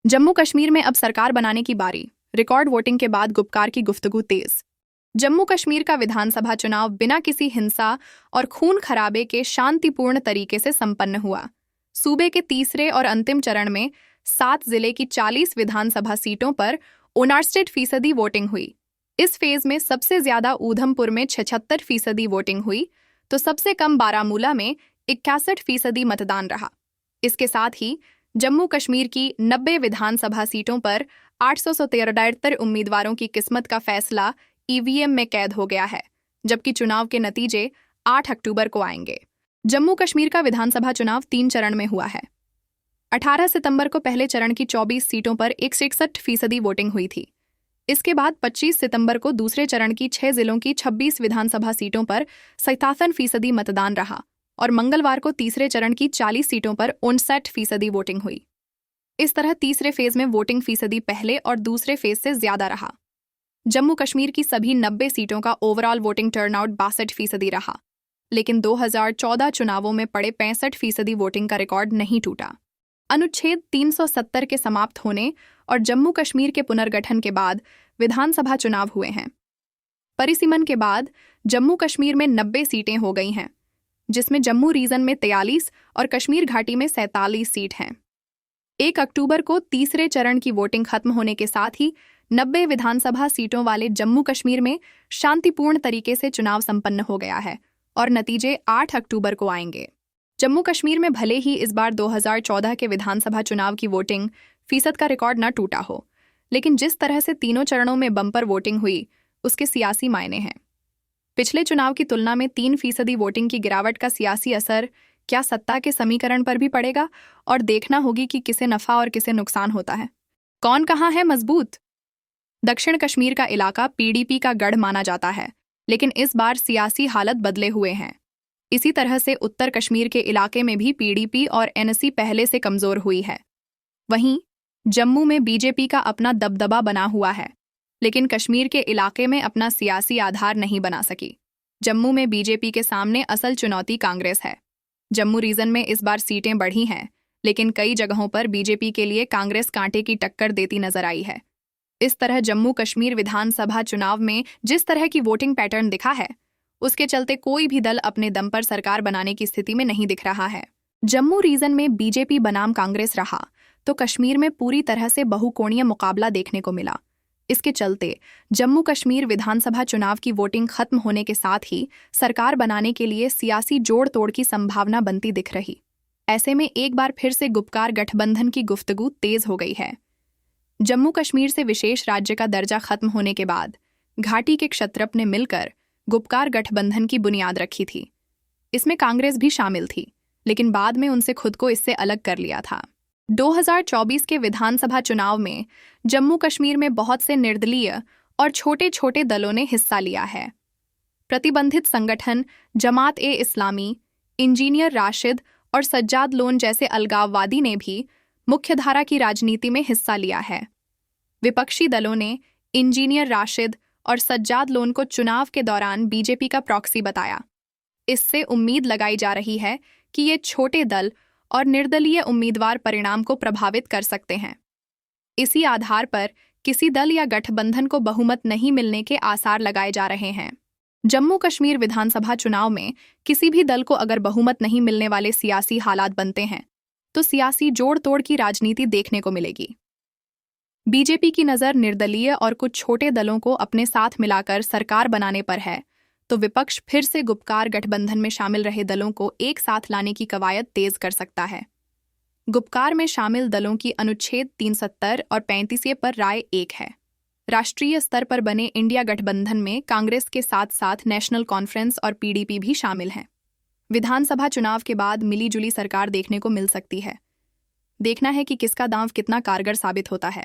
जम्मू कश्मीर में अब सरकार बनाने की बारी। रिकॉर्ड वोटिंग के बाद गुपकार की गुफ्तगू तेज। जम्मू कश्मीर का विधानसभा चुनाव बिना किसी हिंसा और खून खराबे के शांतिपूर्ण तरीके से संपन्न हुआ। सूबे के तीसरे और अंतिम चरण में 7 जिले की 40 विधानसभा सीटों पर 59% वोटिंग हुई। इस फेज में सबसे ज्यादा ऊधमपुर में 76% वोटिंग हुई, तो सबसे कम बारामूला में 61% मतदान रहा। इसके साथ ही जम्मू कश्मीर की 90 विधानसभा सीटों पर 873 उम्मीदवारों की किस्मत का फैसला ईवीएम में कैद हो गया है, जबकि चुनाव के नतीजे 8 अक्टूबर को आएंगे। जम्मू कश्मीर का विधानसभा चुनाव 3 चरण में हुआ है। 18 सितंबर को पहले चरण की 24 सीटों पर 61% वोटिंग हुई थी। इसके बाद 25 सितंबर को दूसरे चरण की 6 जिलों की 26 विधानसभा सीटों पर 57% मतदान रहा और मंगलवार को तीसरे चरण की 40 सीटों पर 59% वोटिंग हुई। इस तरह तीसरे फेज में वोटिंग फीसदी पहले और दूसरे फेज से ज्यादा रहा। जम्मू कश्मीर की सभी 90 सीटों का ओवरऑल वोटिंग टर्नआउट 62% रहा, लेकिन 2014 चुनावों में पड़े 65% वोटिंग का रिकॉर्ड नहीं टूटा। अनुच्छेद 370 के समाप्त होने और जम्मू कश्मीर के पुनर्गठन के बाद विधानसभा चुनाव हुए हैं। परिसीमन के बाद जम्मू कश्मीर में 90 सीटें हो गई हैं, जिसमें जम्मू रीजन में 43 और कश्मीर घाटी में 47 सीट हैं। 1 अक्टूबर को तीसरे चरण की वोटिंग खत्म होने के साथ ही 90 विधानसभा सीटों वाले जम्मू कश्मीर में शांतिपूर्ण तरीके से चुनाव संपन्न हो गया है और नतीजे 8 अक्टूबर को आएंगे। जम्मू कश्मीर में भले ही इस बार 2014 के विधानसभा चुनाव की वोटिंग फीसद का रिकॉर्ड न टूटा हो, लेकिन जिस तरह से तीनों चरणों में बम्पर वोटिंग हुई, उसके सियासी मायने हैं। पिछले चुनाव की तुलना में 3% वोटिंग की गिरावट का सियासी असर क्या सत्ता के समीकरण पर भी पड़ेगा, और देखना होगी कि किसे नफा और किसे नुकसान होता है। कौन कहाँ है मजबूत? दक्षिण कश्मीर का इलाका पीडीपी का गढ़ माना जाता है, लेकिन इस बार सियासी हालत बदले हुए हैं। इसी तरह से उत्तर कश्मीर के इलाके में भी पीडीपी और एनसी पहले से कमजोर हुई है। वहीं जम्मू में बीजेपी का अपना दबदबा बना हुआ है, लेकिन कश्मीर के इलाके में अपना सियासी आधार नहीं बना सकी। जम्मू में बीजेपी के सामने असल चुनौती कांग्रेस है। जम्मू रीजन में इस बार सीटें बढ़ी हैं, लेकिन कई जगहों पर बीजेपी के लिए कांग्रेस कांटे की टक्कर देती नजर आई है। इस तरह जम्मू कश्मीर विधानसभा चुनाव में जिस तरह की वोटिंग पैटर्न दिखा है, उसके चलते कोई भी दल अपने दम पर सरकार बनाने की स्थिति में नहीं दिख रहा है। जम्मू रीजन में बीजेपी बनाम कांग्रेस रहा, तो कश्मीर में पूरी तरह से बहुकोणीय मुकाबला देखने को मिला। इसके चलते जम्मू कश्मीर विधानसभा चुनाव की वोटिंग खत्म होने के साथ ही सरकार बनाने के लिए सियासी जोड़ तोड़ की संभावना बनती दिख रही। ऐसे में एक बार फिर से गुपकार गठबंधन की गुफ्तगू तेज हो गई है। जम्मू कश्मीर से विशेष राज्य का दर्जा खत्म होने के बाद घाटी के क्षत्रप ने मिलकर गुपकार गठबंधन की बुनियाद रखी थी। इसमें कांग्रेस भी शामिल थी, लेकिन बाद में उनसे खुद को इससे अलग कर लिया था। 2024 के विधानसभा चुनाव में जम्मू कश्मीर में बहुत से निर्दलीय और छोटे छोटे दलों ने हिस्सा लिया है। प्रतिबंधित संगठन जमात-ए-इस्लामी, इंजीनियर राशिद और सज्जाद लोन जैसे अलगाववादी ने भी मुख्यधारा की राजनीति में हिस्सा लिया है। विपक्षी दलों ने इंजीनियर राशिद और सज्जाद लोन को चुनाव के दौरान बीजेपी का प्रॉक्सी बताया। इससे उम्मीद लगाई जा रही है कि ये छोटे दल और निर्दलीय उम्मीदवार परिणाम को प्रभावित कर सकते हैं। इसी आधार पर किसी दल या गठबंधन को बहुमत नहीं मिलने के आसार लगाए जा रहे हैं। जम्मू कश्मीर विधानसभा चुनाव में किसी भी दल को अगर बहुमत नहीं मिलने वाले सियासी हालात बनते हैं, तो सियासी जोड़ तोड़ की राजनीति देखने को मिलेगी। बीजेपी की नज़र निर्दलीय और कुछ छोटे दलों को अपने साथ मिलाकर सरकार बनाने पर है, तो विपक्ष फिर से गुपकार गठबंधन में शामिल रहे दलों को एक साथ लाने की कवायद तेज कर सकता है। गुपकार में शामिल दलों की अनुच्छेद 370 और 35 पर राय एक है। राष्ट्रीय स्तर पर बने इंडिया गठबंधन में कांग्रेस के साथ साथ नेशनल कॉन्फ्रेंस और पीडीपी भी शामिल हैं। विधानसभा चुनाव के बाद मिलीजुली सरकार देखने को मिल सकती है। देखना है कि किसका दांव कितना कारगर साबित होता है।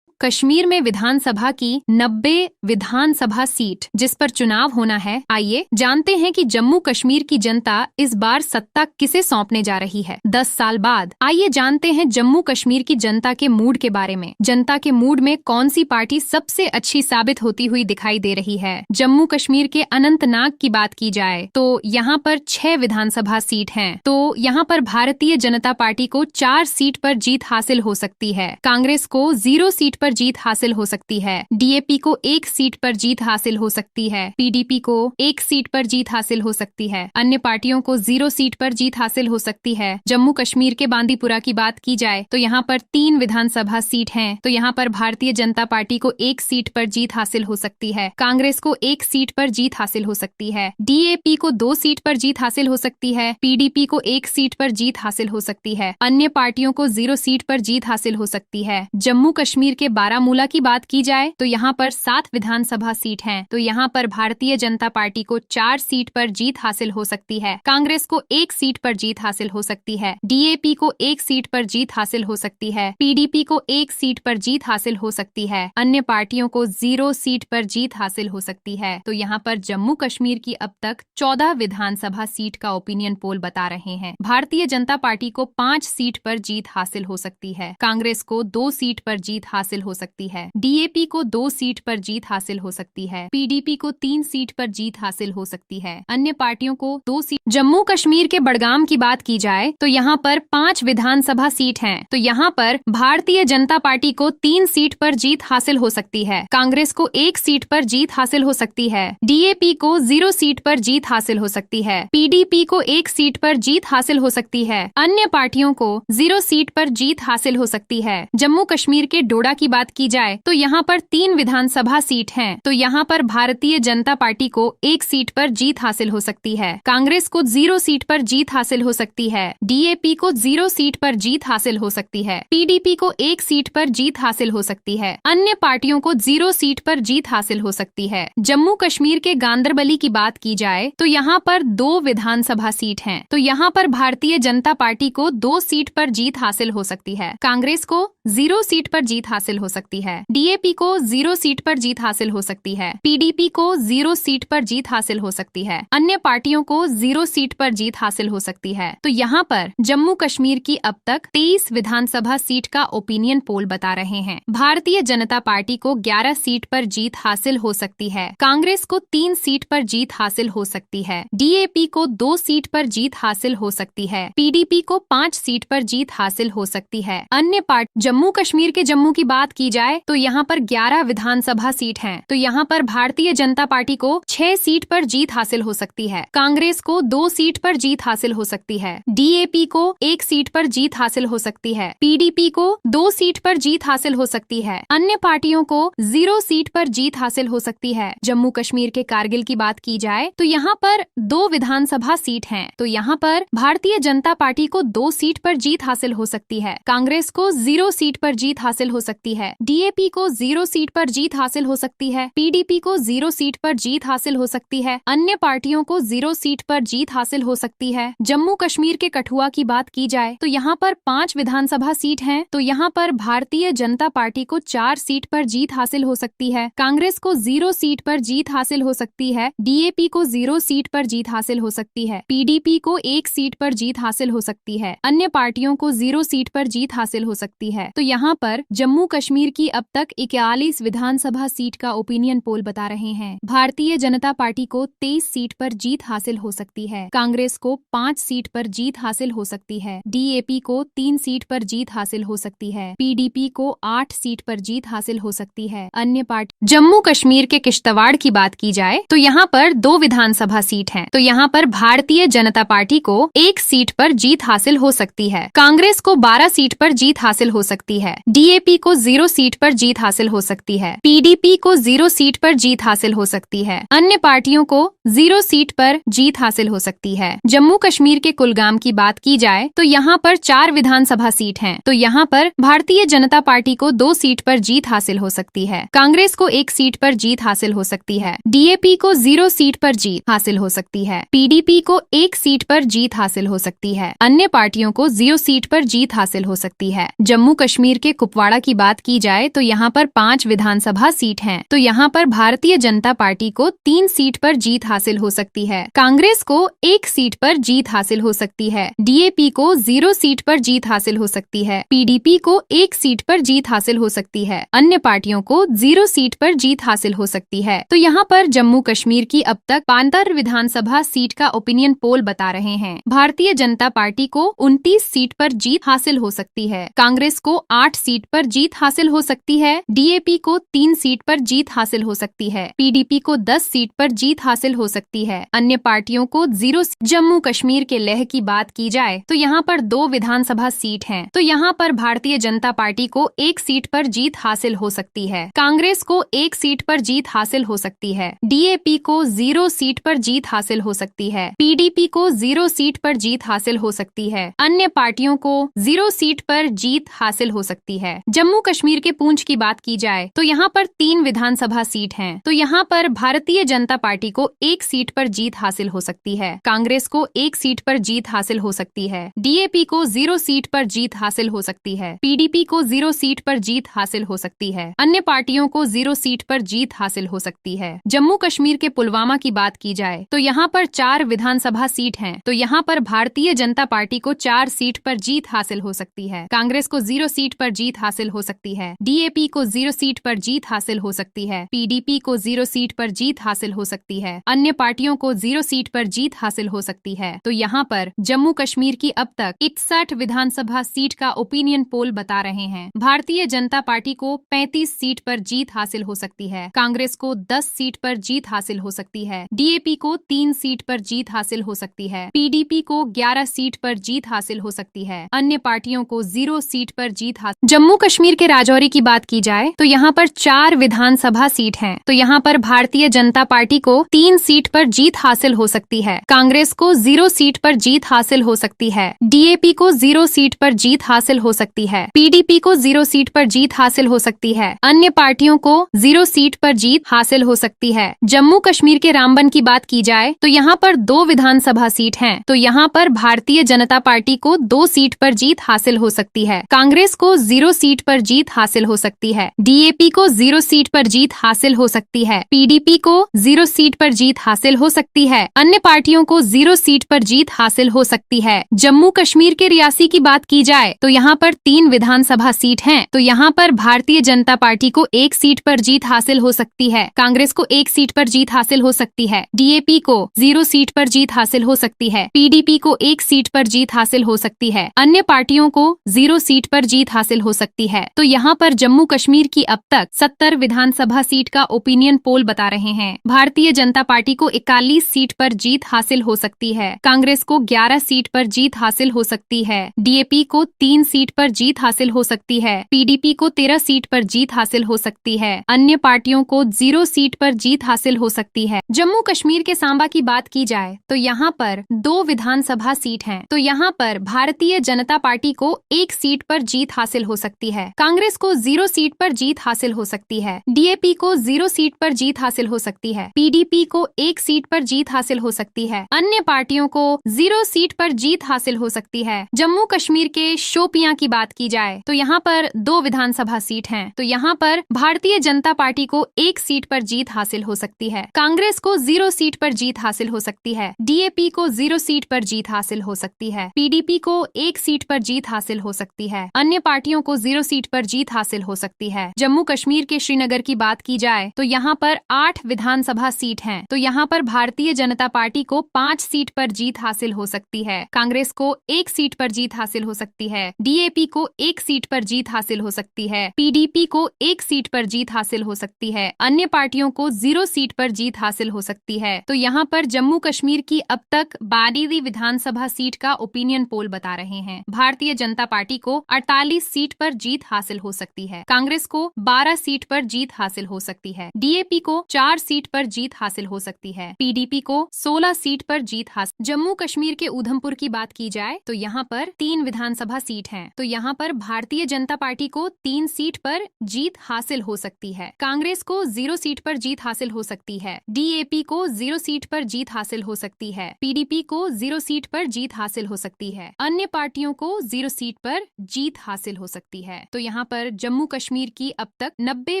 कश्मीर में विधानसभा की 90 विधानसभा सीट जिस पर चुनाव होना है। आइए जानते हैं कि जम्मू कश्मीर की जनता इस बार सत्ता किसे सौंपने जा रही है 10 साल बाद। आइए जानते हैं जम्मू कश्मीर की जनता के मूड के बारे में। जनता के मूड में कौन सी पार्टी सबसे अच्छी साबित होती हुई दिखाई दे रही है। जम्मू कश्मीर के अनंतनाग की बात की जाए तो यहाँ पर 6 विधानसभा सीट हैं। तो यहाँ पर भारतीय जनता पार्टी को 4 सीट पर जीत हासिल हो सकती है। कांग्रेस को 0 सीट पर जीत हासिल हो सकती है। डीएपी को 1 सीट पर जीत हासिल हो सकती है। पीडीपी को 1 सीट पर जीत हासिल हो सकती है। अन्य पार्टियों को 0 सीट पर जीत हासिल हो सकती है। जम्मू कश्मीर के बांदीपुरा की बात की जाए तो यहाँ पर 3 विधानसभा सीट हैं। तो यहाँ पर भारतीय जनता पार्टी को 1 सीट पर जीत हासिल हो सकती है। कांग्रेस को 1 सीट पर जीत हासिल हो सकती है। डीएपी को 2 सीट पर जीत हासिल हो सकती है। पीडीपी को 1 सीट पर जीत हासिल हो सकती है। अन्य पार्टियों को 0 सीट पर जीत हासिल हो सकती है। जम्मू कश्मीर के बारामूला की बात की जाए तो यहाँ पर 7 विधानसभा सीट हैं। तो यहाँ पर भारतीय जनता पार्टी को 4 सीट पर जीत हासिल हो सकती है। कांग्रेस को 1 सीट पर जीत हासिल हो सकती है। डीएपी को 1 सीट पर जीत हासिल हो सकती है। पीडीपी को 1 सीट पर जीत हासिल हो सकती है। अन्य पार्टियों को 0 सीट पर जीत हासिल हो सकती है। तो यहाँ पर जम्मू कश्मीर की अब तक 14 विधानसभा सीट का ओपिनियन पोल बता रहे हैं। भारतीय जनता पार्टी को 5 सीट पर जीत हासिल हो सकती है। कांग्रेस को 2 सीट पर जीत हासिल हो सकती है। डीएपी को 2 सीट पर जीत हासिल हो सकती है। पीडीपी को 3 सीट पर जीत हासिल हो सकती है। अन्य पार्टियों को 2 सीट। जम्मू कश्मीर के बड़गाम की बात की जाए तो यहाँ पर 5 विधानसभा सीट हैं। तो यहाँ पर भारतीय जनता पार्टी को 3 सीट पर जीत हासिल हो सकती है। कांग्रेस को 1 सीट पर जीत हासिल हो सकती है। डीएपी को 0 सीट पर जीत हासिल हो सकती है। पीडीपी को 1 सीट पर जीत हासिल हो सकती है। अन्य पार्टियों को 0 सीट पर जीत हासिल हो सकती है। जम्मू कश्मीर के डोडा की बात की जाए तो यहाँ पर 3 विधानसभा सीट हैं। तो यहाँ पर भारतीय जनता पार्टी को 1 सीट पर जीत हासिल हो सकती है। कांग्रेस को 0 सीट पर जीत हासिल हो सकती है। डीएपी को 0 सीट पर जीत हासिल हो सकती है। पीडीपी को 1 सीट पर जीत हासिल हो सकती है। अन्य पार्टियों को 0 सीट पर जीत हासिल हो सकती है। जम्मू कश्मीर के गांदरबली की बात की जाए तो यहाँ पर 2 विधानसभा सीट हैं। तो यहाँ पर भारतीय जनता पार्टी को 2 सीट पर जीत हासिल हो सकती है। कांग्रेस को 0 सीट पर जीत हासिल हो सकती है। डीएपी को 0 सीट पर जीत हासिल हो सकती है। पीडीपी को 0 सीट पर जीत हासिल हो सकती है। अन्य पार्टियों को 0 सीट पर जीत हासिल हो सकती है। तो यहाँ पर जम्मू कश्मीर की अब तक 23 विधानसभा सीट का ओपिनियन पोल बता रहे हैं। भारतीय जनता पार्टी को 11 सीट पर जीत हासिल हो सकती है। कांग्रेस को 3 सीट पर जीत हासिल हो सकती है। डीएपी को 2 सीट पर जीत हासिल हो सकती है। पीडीपी को 5 सीट पर जीत हासिल हो सकती है। अन्य पार्टी जम्मू कश्मीर के जम्मू की बात की जाए तो यहाँ पर 11 विधानसभा सीट हैं। तो यहाँ पर भारतीय जनता पार्टी को 6 सीट पर जीत हासिल हो सकती है। कांग्रेस को 2 सीट पर जीत हासिल हो सकती है। डीएपी को 1 सीट पर जीत हासिल हो सकती है। पीडीपी को 2 सीट पर जीत हासिल हो सकती है। अन्य पार्टियों को 0 सीट पर जीत हासिल हो सकती है। जम्मू कश्मीर के कारगिल की बात की जाए तो यहाँ पर 2 विधानसभा सीट हैं। तो यहाँ पर भारतीय जनता पार्टी को 2 सीट पर जीत हासिल हो सकती है। कांग्रेस को 0 सीट पर जीत हासिल हो सकती है। डीएपी को 0 सीट पर जीत हासिल हो सकती है। पीडीपी को 0 सीट पर जीत हासिल हो सकती है। अन्य पार्टियों को 0 सीट पर जीत हासिल हो सकती है। जम्मू कश्मीर के कठुआ की बात की जाए तो यहाँ पर 5 विधानसभा सीट हैं। तो यहाँ पर भारतीय जनता पार्टी को 4 सीट पर जीत हासिल हो सकती है। कांग्रेस को 0 सीट पर जीत हासिल हो सकती है। डीएपी को 0 सीट पर जीत हासिल हो सकती है। पीडीपी को 1 सीट पर जीत हासिल हो सकती है। अन्य पार्टियों को 0 सीट पर जीत हासिल हो सकती है। तो यहाँ पर जम्मू कश्मीर की अब तक 41 विधानसभा सीट का ओपिनियन पोल बता रहे हैं। भारतीय जनता पार्टी को 23 सीट पर जीत हासिल हो सकती है। कांग्रेस को 5 सीट पर जीत हासिल हो सकती है। डीएपी को 3 सीट पर जीत हासिल हो सकती है। पीडीपी को 8 सीट पर जीत हासिल हो सकती है। अन्य पार्टी जम्मू कश्मीर के किश्तवाड़ की बात की जाए तो यहाँ पर 2 विधानसभा सीट हैं। तो यहाँ पर भारतीय जनता पार्टी को 1 सीट पर जीत हासिल हो सकती है। कांग्रेस को 12 सीट पर जीत हासिल हो सकती है। डीएपी को 0 सीट पर जीत हासिल हो सकती है। पीडीपी को 0 सीट पर जीत हासिल हो सकती है। अन्य पार्टियों को 0 सीट पर जीत हासिल हो सकती है। जम्मू कश्मीर के कुलगाम की बात की जाए तो यहाँ पर 4 विधानसभा सीट हैं। तो यहाँ पर भारतीय जनता पार्टी को 2 सीट पर जीत हासिल हो सकती है। कांग्रेस को 1 सीट पर जीत हासिल हो सकती है। डीएपी को 0 सीट पर जीत हासिल हो सकती है। पीडीपी को 1 सीट पर जीत हासिल हो सकती है। अन्य पार्टियों को 0 सीट पर जीत हासिल हो सकती है। जम्मू कश्मीर कश्मीर के कुपवाड़ा की बात की जाए तो यहाँ पर 5 विधानसभा सीट हैं। तो यहाँ पर भारतीय जनता पार्टी को 3 सीट पर जीत हासिल हो सकती है, कांग्रेस को 1 सीट पर जीत हासिल हो सकती है, डीएपी को 0 सीट पर जीत हासिल हो सकती है, पीडीपी को 1 सीट पर जीत हासिल हो सकती है, अन्य पार्टियों को 0 सीट पर जीत हासिल हो सकती है। तो यहाँ पर जम्मू कश्मीर की अब तक 72 विधानसभा सीट का ओपिनियन पोल बता रहे हैं। भारतीय जनता पार्टी को 29 सीट पर जीत हासिल हो सकती है, कांग्रेस को 8 सीट पर जीत हासिल हो सकती है, डीएपी को 3 सीट पर जीत हासिल हो सकती है, पीडीपी को 10 सीट पर जीत हासिल हो सकती है, अन्य पार्टियों को 0। जम्मू कश्मीर के लेह की बात की जाए तो यहाँ पर 2 विधानसभा सीट हैं। तो यहाँ पर भारतीय जनता पार्टी को 1 सीट पर जीत हासिल हो सकती है, कांग्रेस को 1 सीट पर जीत हासिल हो सकती है, डीएपी को 0 सीट पर जीत हासिल हो सकती है, पीडीपी को 0 सीट पर जीत हासिल हो सकती है, अन्य पार्टियों को 0 सीट पर जीत हासिल हो सकती है। जम्मू कश्मीर के पूंछ की बात की जाए तो यहाँ पर 3 विधानसभा सीट हैं। तो यहाँ पर भारतीय जनता पार्टी को 1 सीट पर जीत हासिल हो सकती है, कांग्रेस को 1 सीट पर जीत हासिल हो सकती है, डीएपी को 0 सीट पर जीत हासिल हो सकती है, पीडीपी को 0 सीट पर जीत हासिल हो सकती है, अन्य पार्टियों को 0 सीट पर जीत हासिल हो सकती है। जम्मू कश्मीर के पुलवामा की बात की जाए तो यहाँ पर 4 विधानसभा सीट हैं। तो यहाँ पर भारतीय जनता पार्टी को 4 सीट पर जीत हासिल हो सकती है, कांग्रेस को 0 सीट पर जीत हासिल हो सकती है, डीएपी को 0 सीट पर जीत हासिल हो सकती है, पीडीपी को 0 सीट पर जीत हासिल हो सकती है, अन्य पार्टियों को 0 सीट पर जीत हासिल हो सकती है। तो यहाँ पर जम्मू कश्मीर की अब तक 61 विधानसभा सीट का ओपिनियन पोल बता रहे हैं। भारतीय जनता पार्टी को 35 सीट पर जीत हासिल हो सकती है, कांग्रेस को 10 सीट पर जीत हासिल हो सकती है, डीएपी को 3 सीट पर जीत हासिल हो सकती है, पीडीपी को 11 सीट पर जीत हासिल हो सकती है, अन्य पार्टियों को 0 सीट पर जीत हासिल। जम्मू कश्मीर के राजौरी की बात की जाए तो यहाँ पर 4 विधानसभा सीट हैं। तो यहाँ पर भारतीय जनता पार्टी को 3 सीट पर जीत हासिल हो सकती है, कांग्रेस को 0 सीट पर जीत हासिल हो सकती है, डीएपी को 0 सीट पर जीत हासिल हो सकती है, पीडीपी को 0 सीट पर जीत हासिल हो सकती है, अन्य पार्टियों को 0 सीट पर जीत हासिल हो सकती है। जम्मू कश्मीर के रामबन की बात की जाए तो यहाँ पर 2 विधानसभा सीट हैं। तो यहाँ पर भारतीय जनता पार्टी को 2 सीट पर जीत हासिल हो सकती है, कांग्रेस को 0 सीट पर जीत हासिल हो सकती है, डीएपी को 0 सीट पर जीत हासिल हो सकती है, पीडीपी को 0 सीट पर जीत हासिल हो सकती है, अन्य पार्टियों को 0 सीट पर जीत हासिल हो सकती है। जम्मू कश्मीर के रियासी की बात की जाए तो यहाँ पर 3 विधानसभा सीट हैं। तो यहाँ पर भारतीय जनता पार्टी को 1 सीट पर जीत हासिल हो सकती है, कांग्रेस को 1 सीट पर जीत हासिल हो सकती है, डीएपी को 0 सीट पर जीत हासिल हो सकती है, पीडीपी को 1 सीट पर जीत हासिल हो सकती है, अन्य पार्टियों को 0 सीट पर जीत हासिल हो सकती है। तो यहाँ पर जम्मू कश्मीर की अब तक 70 विधानसभा सीट का ओपिनियन पोल बता रहे हैं। भारतीय जनता पार्टी को 41 सीट पर जीत हासिल हो सकती है, कांग्रेस को 11 सीट पर जीत हासिल हो सकती है, डीएपी को 3 सीट पर जीत हासिल हो सकती है, पीडीपी को 13 सीट पर जीत हासिल हो सकती है, अन्य पार्टियों को 0 सीट पर जीत हासिल हो सकती है। जम्मू कश्मीर के सांबा की बात की जाए तो यहाँ पर 2 विधानसभा सीट हैं। तो यहाँ पर भारतीय जनता पार्टी को 1 सीट पर जीत हासिल हो सकती है, कांग्रेस को 0 सीट पर जीत हासिल हो सकती है, डीएपी को 0 सीट पर जीत हासिल हो सकती है, पीडीपी को 1 सीट पर जीत हासिल हो सकती है, अन्य पार्टियों को 0 सीट पर जीत हासिल हो सकती है। जम्मू कश्मीर के शोपियां की बात की जाए तो यहाँ पर 2 विधानसभा सीट हैं। तो यहाँ पर भारतीय जनता पार्टी को 1 सीट पर जीत हासिल हो सकती है, कांग्रेस को 0 सीट पर जीत हासिल हो सकती है, डीएपी को 0 सीट पर जीत हासिल हो सकती है, पीडीपी को 1 सीट पर जीत हासिल हो सकती है, अन्य पार्टियों को 0 सीट पर जीत हासिल हो सकती है। जम्मू कश्मीर के श्रीनगर की बात की जाए तो यहाँ पर 8 विधानसभा सीट हैं। तो यहाँ पर भारतीय जनता पार्टी को 5 सीट पर जीत हासिल हो सकती है, कांग्रेस को 1 सीट पर जीत हासिल हो सकती है, डीएपी को 1 सीट पर जीत हासिल हो सकती है, पीडीपी को 1 सीट पर जीत हासिल हो सकती है, अन्य पार्टियों को 0 सीट पर जीत हासिल हो सकती है। तो यहाँ पर जम्मू कश्मीर की अब तक 12वीं विधानसभा सीट का ओपिनियन पोल बता रहे हैं। भारतीय जनता पार्टी को 48 सीट पर जीत हासिल हो सकती है, कांग्रेस को 12 सीट पर जीत हासिल हो सकती है, डीएपी को 4 सीट पर जीत हासिल हो सकती है, पीडीपी को 16 सीट पर जीत हासिल। जम्मू कश्मीर के उधमपुर की बात की जाए तो यहाँ पर 3 विधानसभा सीट हैं। तो यहाँ पर भारतीय जनता पार्टी को 3 सीट पर जीत हासिल हो सकती है, कांग्रेस को 0 सीट पर जीत हासिल हो सकती है, डीएपी को 0 सीट पर जीत हासिल हो सकती है, पीडीपी को 0 सीट पर जीत हासिल हो सकती है, अन्य पार्टियों को 0 सीट पर जीत हासिल हासिल हो सकती है। तो यहाँ पर जम्मू कश्मीर की अब तक 90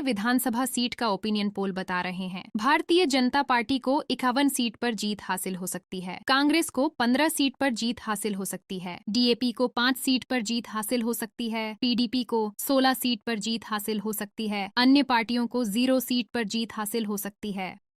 विधानसभा सीट का ओपिनियन पोल बता रहे हैं। भारतीय जनता पार्टी को 51 सीट पर जीत हासिल हो सकती है, कांग्रेस को 15 सीट पर जीत हासिल हो सकती है, डीएपी को 5 सीट पर जीत हासिल हो सकती है, पीडीपी को 16 सीट पर जीत हासिल हो सकती है, अन्य पार्टियों को 0 सीट पर जीत हासिल हो सकती है।